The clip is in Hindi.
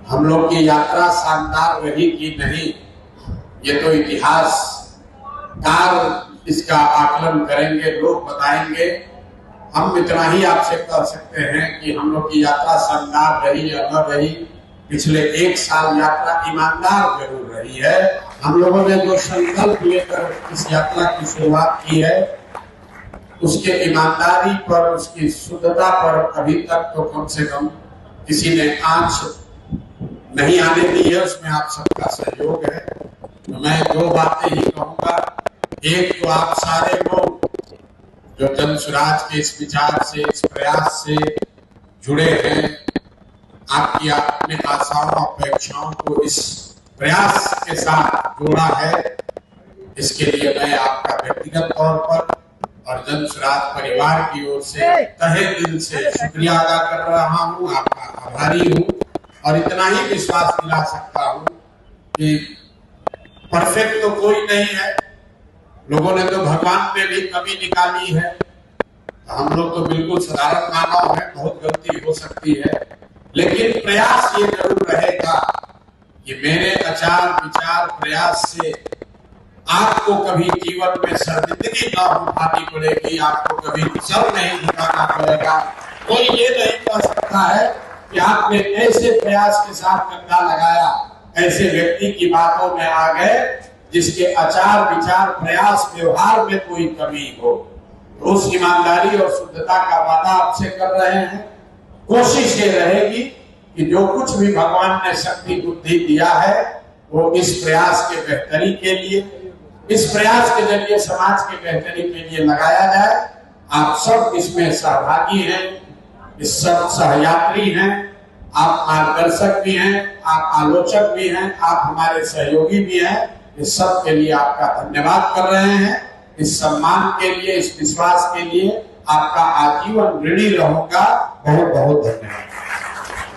हम लोग की यात्रा शानदार रही कि नहीं, ये तो इतिहासकार इसका आकलन करेंगे, लोग बताएंगे। हम इतना ही आपसे कह सकते हैं कि हम लोग की यात्रा शानदार रही या न रही, पिछले 1 साल यात्रा ईमानदार जरूर रही है। हम लोगों ने जो संकल्प लेकर इस यात्रा की शुरुआत की है, उसके ईमानदारी पर, उसकी शुद्धता पर अभी तक तो कम से कम किसी ने आंच नहीं आने दी है। उसमें आप सबका सहयोग है। तो मैं 2 बातें ही कहूंगा। एक तो आप सारे लोग जो जन स्वराज के इस विचार से, इस प्रयास से जुड़े हैं, आपकी अपने आशाओं अपेक्षाओं को इस प्रयास के साथ जोड़ा है, इसके लिए मैं आपका व्यक्तिगत तौर पर और जन स्वराज परिवार की ओर से तहे दिल से शुक्रिया अदा कर रहा हूं, आपका आभारी हूं। और इतना ही विश्वास दिला सकता हूं कि परफेक्ट तो कोई नहीं है। लोगों ने तो भगवान में भी कमी निकाली है, हम लोग तो बिल्कुल साधारण मानव हैं, बहुत गलती हो सकती है। लेकिन प्रयास ये जरूर रहेगा कि मेरे आचार विचार प्रयास से आपको कभी जीवन में शर्मिंदगी ना उठानी पड़ेगी, आपको कभी सर नहीं झुकाना पड़ेगा। कोई ये नहीं कह सकता है कि आपने ऐसे प्रयास के साथ कंधा लगाया, ऐसे व्यक्ति की बातों में आ गए जिसके आचार विचार प्रयास व्यवहार में कोई कमी हो। तो उस ईमानदारी और शुद्धता का वादा आपसे कर रहे हैं। कोशिश ये रहेगी कि जो कुछ भी भगवान ने शक्ति बुद्धि दिया है, वो इस प्रयास के बेहतरी के लिए, इस प्रयास के जरिए समाज के बेहतरी के लिए लगाया जाए। आप सब इसमें सहभागी हैं, इस सब सहयात्री हैं, आप मार्गदर्शक भी हैं, आप आलोचक भी हैं, आप हमारे सहयोगी भी हैं। इस सब के लिए आपका धन्यवाद कर रहे हैं। इस सम्मान के लिए, इस विश्वास के लिए आपका आजीवन ऋणी रहूंगा। बहुत बहुत धन्यवाद।